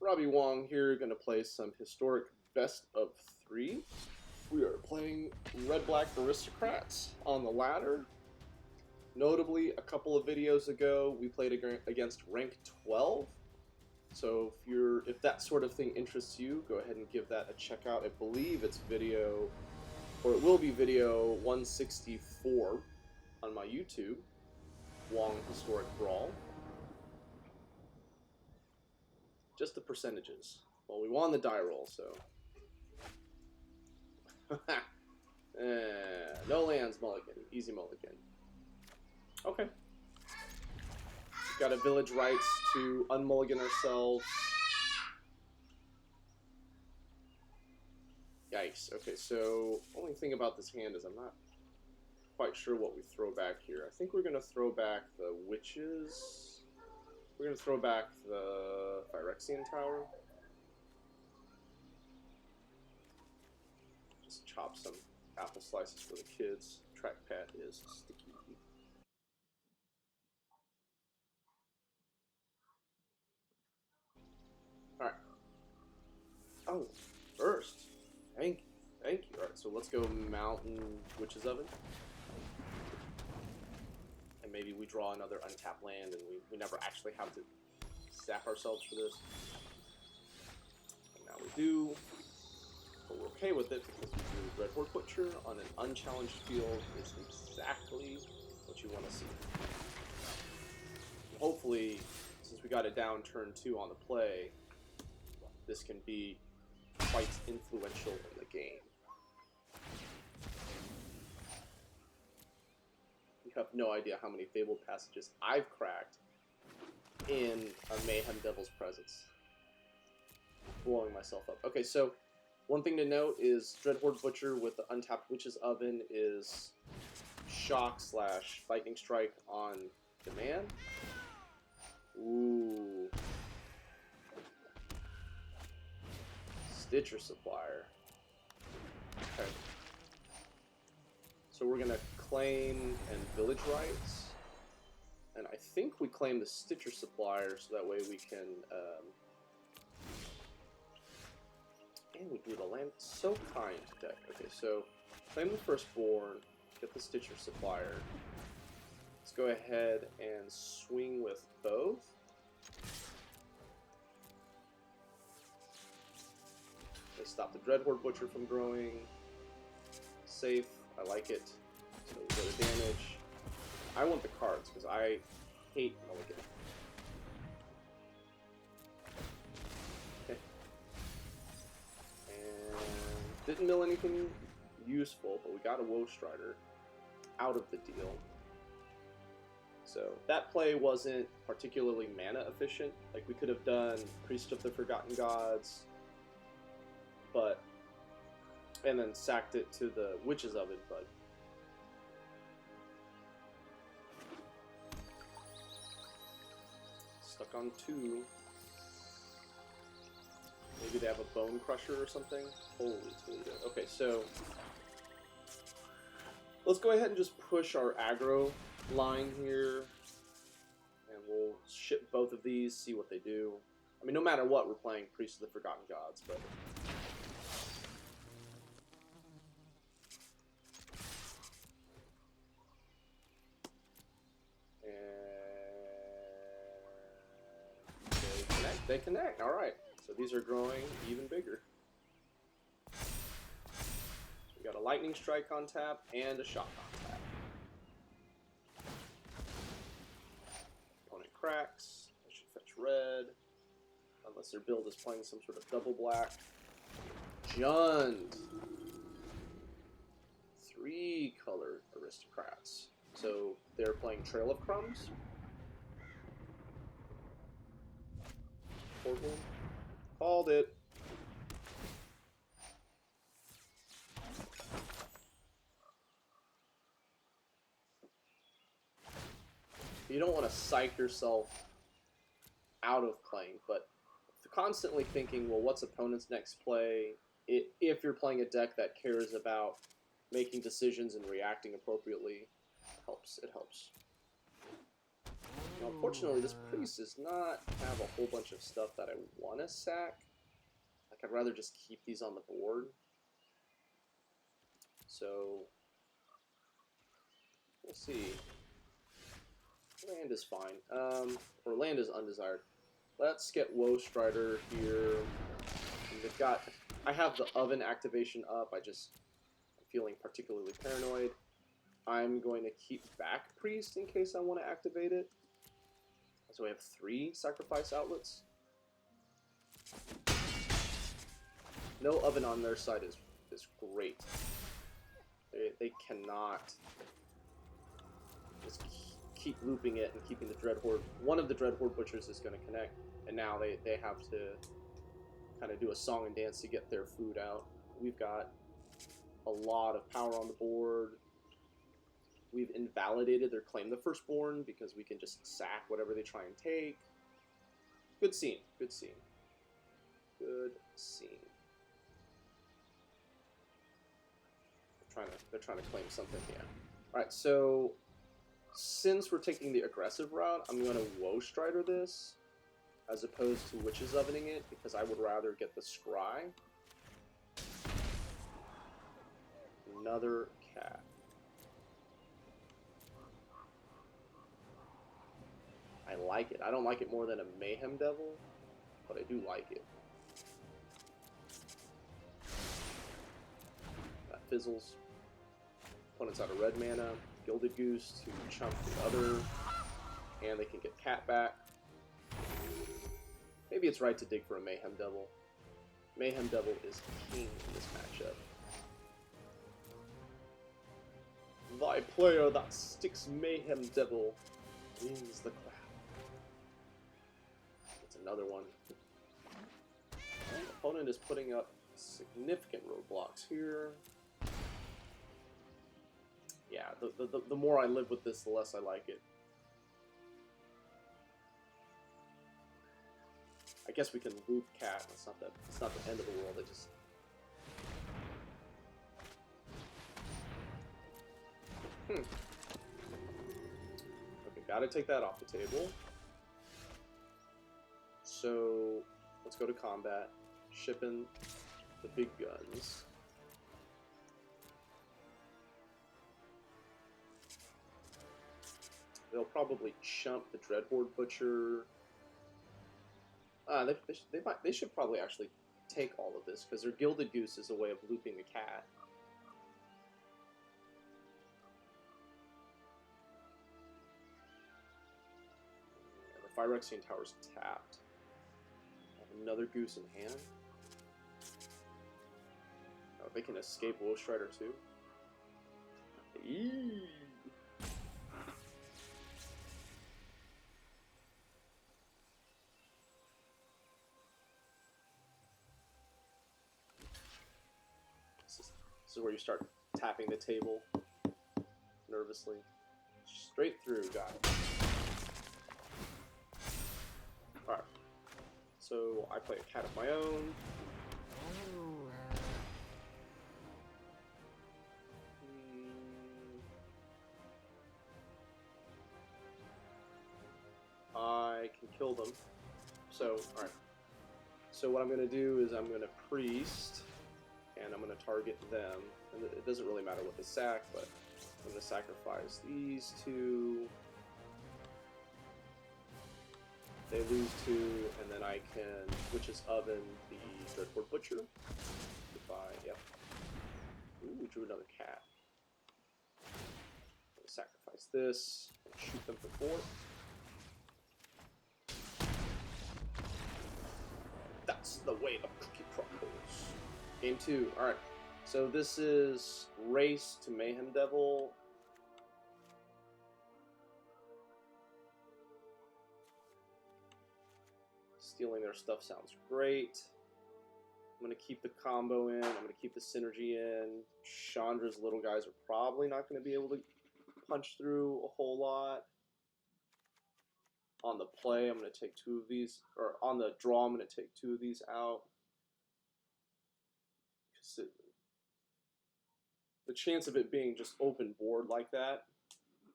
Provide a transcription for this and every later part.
Robbie Wong here, going to play some historic best of 3. We are playing Red-Black Aristocrats on the ladder. Notably, a couple of videos ago, we played against rank 12. So if that sort of thing interests you, go ahead and give that a check out. I believe it's video, or it will be video 164 on my YouTube, WangHistoricBrawl. Just the percentages. Well, we won the die roll, so. No lands mulligan. Easy mulligan. Okay. We've got a Village Rites to unmulligan ourselves. Yikes. Okay, so only thing about this hand is I'm not quite sure what we throw back here. I think we're going to throw back the Witches. We're going to throw back the Phyrexian Tower. Just chop some apple slices for the kids. Trackpad is sticky. Alright. Oh, first. Thank you. Alright, so let's go Mountain Witch's Oven. And maybe we draw another untapped land and we never actually have to sap ourselves for this. And now we do. But we're okay with it because we drew Dreadhorde Butcher on an unchallenged field is exactly what you want to see. And hopefully, since we got it down turn 2 on the play, this can be quite influential in the game. You have no idea how many Fabled Passages I've cracked in a Mayhem Devil's presence. Blowing myself up. Okay, so one thing to note is Dreadhorde Butcher with the untapped Witch's Oven is shock / lightning strike on demand. Ooh. Stitcher Supplier. Okay. So we're going to claim and Village Rites. And I think we claim the Stitcher Supplier so that way we can... and we do the land. So kind deck. Okay, so claim the Firstborn, get the Stitcher Supplier. Let's go ahead and swing with both. They stop the Dreadhorde Butcher from growing. Safe. I like it. So we go to damage. I want the cards because I hate mulligan. Okay. And didn't mill anything useful, but we got a Woe Strider out of the deal. So that play wasn't particularly mana efficient. Like we could have done Priest of the Forgotten Gods, and then sacked it to the Witch's Oven, but stuck on 2. Maybe they have a Bone Crusher or something. Holy Toledo. Okay, so let's go ahead and just push our aggro line here, and we'll ship both of these, see what they do. I mean, no matter what, we're playing Priest of the Forgotten Gods, but... They connect. Alright. So these are growing even bigger. We got a Lightning Strike on tap and a Shock on tap. Opponent cracks. I should fetch red. Unless their build is playing some sort of double black. Jund. 3 color Aristocrats. So they're playing Trail of Crumbs. Called it. You don't want to psych yourself out of playing, but constantly thinking, well, what's opponent's next play? If you're playing a deck that cares about making decisions and reacting appropriately, it helps. Now, unfortunately, this priest does not have a whole bunch of stuff that I want to sack. Like, I'd rather just keep these on the board. So, we'll see. Land is fine. Or land is undesired. Let's get Woe Strider here. And they've got... I have the oven activation up. I'm feeling particularly paranoid. I'm going to keep back Priest in case I want to activate it. So we have 3 sacrifice outlets. No oven on their side is great. They cannot just keep looping it and keeping the Dreadhorde. One of the Dreadhorde Butchers is going to connect, and now they have to kind of do a song and dance to get their food out. We've got a lot of power on the board. We've invalidated their Claim the Firstborn because we can just sack whatever they try and take. Good scene. Good scene. Good scene. They're trying to claim something, yeah. Alright, so since we're taking the aggressive route, I'm going to Woe Strider this as opposed to Witch's Ovening it because I would rather get the Scry. Another cat. I like it. I don't like it more than a Mayhem Devil, but I do like it. That fizzles. Opponent's out of red mana. Gilded Goose to chump the other, and they can get cat back. Maybe it's right to dig for a Mayhem Devil. Mayhem Devil is king in this matchup. Thy player that sticks Mayhem Devil wins the crown. It's another one. Opponent is putting up significant roadblocks here. Yeah, the more I live with this, the less I like it. I guess we can loop cat. It's not the end of the world. I just... Okay, gotta take that off the table. So, let's go to combat. Shipping the big guns. They'll probably chump the Dreadhorde Butcher. They should probably actually take all of this, because their Gilded Goose is a way of looping the cat. And the Phyrexian Tower's tapped. Another Goose in hand. Oh, they can escape Woe Strider too. Eee. This is where you start tapping the table nervously. Straight through, got it. Alright. So I play a cat of my own. I can kill them. So, alright. So what I'm going to do is I'm going to Priest, and I'm going to target them. And it doesn't really matter what they sack, but I'm going to sacrifice these 2. They lose 2, and then I can Witch's Oven the Dreadhorde Butcher. Goodbye, yep. Ooh, drew another cat. I'm going to sacrifice this, and shoot them for 4. That's the way the cookie crumbles. Game 2. Alright. So this is Race to Mayhem Devil. Stealing their stuff sounds great. I'm going to keep the combo in. I'm going to keep the synergy in. Chandra's little guys are probably not going to be able to punch through a whole lot. On the play, I'm going to take 2 of these, or on the draw, I'm going to take 2 of these out. Because the chance of it being just open board like that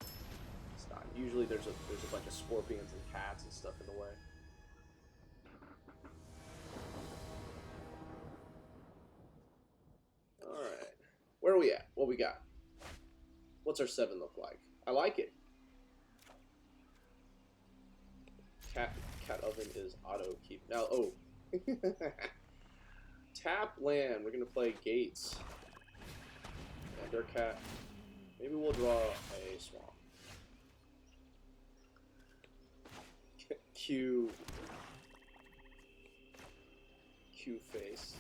is not Usually there's a bunch of scorpions and cats and stuff in the way. Alright. Where are we at? What we got? What's our 7 look like? I like it. Cat oven is auto keep. Now, oh. Tap land. We're gonna play gates. And their cat. Maybe we'll draw a swamp. Q face.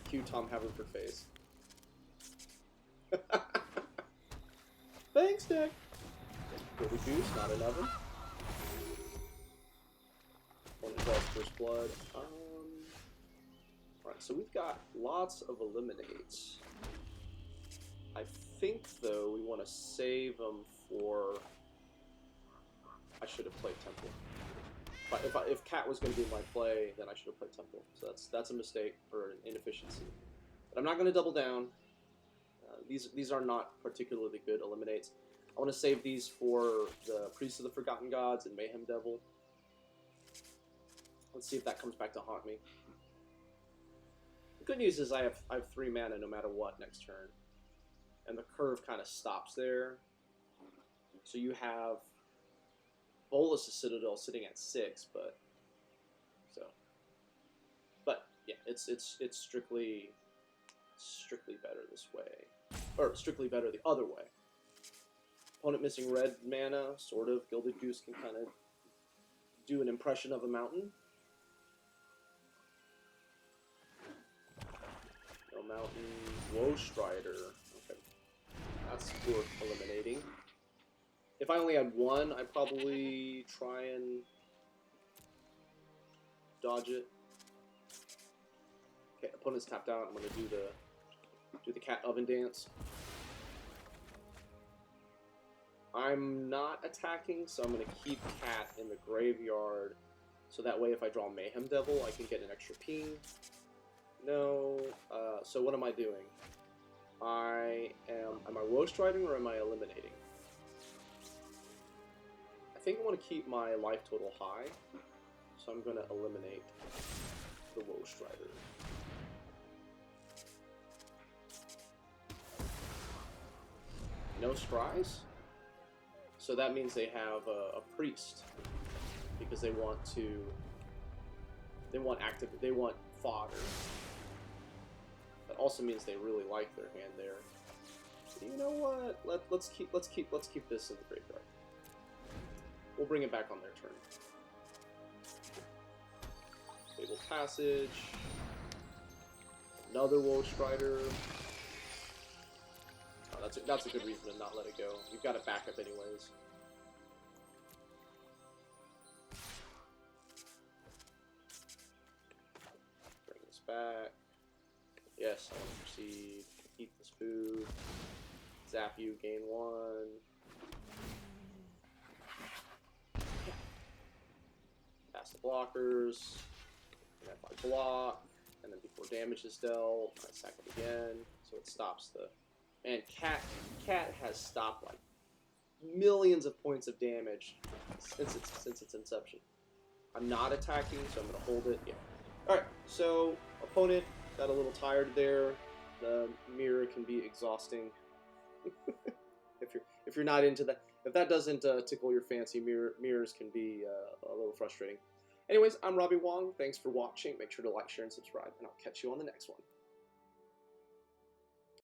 Q Tom Haverford face. Thanks, Nick. Good juice, not an oven. One draws first blood. Alright, so we've got lots of eliminates. I think, though, we want to save them for... I should have played Temple. If Cat was going to be my play, then I should have played Temple. So that's a mistake or an inefficiency. But I'm not going to double down. These are not particularly good eliminates. I want to save these for the Priest of the Forgotten Gods and Mayhem Devil. Let's see if that comes back to haunt me. The good news is I have 3 mana no matter what next turn. And the curve kind of stops there. So you have Bolas' Citadel sitting at 6, but yeah, it's strictly better this way, or strictly better the other way. Opponent missing red mana, sort of. Gilded Goose can kind of do an impression of a mountain. No mountain. Woe Strider. Okay, that's worth eliminating. If I only had 1, I'd probably try and dodge it. Okay, opponent's tapped out. I'm gonna do the cat oven dance. I'm not attacking, so I'm gonna keep cat in the graveyard, so that way if I draw Mayhem Devil, I can get an extra ping. No. So what am I doing? Am I Woe Striding or am I eliminating? I think I want to keep my life total high, so I'm going to eliminate the Woe Strider. No scries? So that means they have a priest, because they want fodder. That also means they really like their hand there. So you know what? Let's keep this in the graveyard. We'll bring it back on their turn. Fabled Passage. Another Woe Strider. Oh, that's a good reason to not let it go. You've got it back up anyways. Bring this back. Yes, I want to proceed. Eat this food. Zap you, gain 1. Pass the blockers. And if I block, and then before damage is dealt, I sack it again, so it stops the... Man, Cat has stopped like millions of points of damage since its inception. I'm not attacking, so I'm going to hold it. Yeah. Alright, so opponent got a little tired there. The mirror can be exhausting. if you're not into that. If that doesn't tickle your fancy, mirrors can be a little frustrating. Anyways, I'm Robbie Wong. Thanks for watching. Make sure to like, share, and subscribe, and I'll catch you on the next one.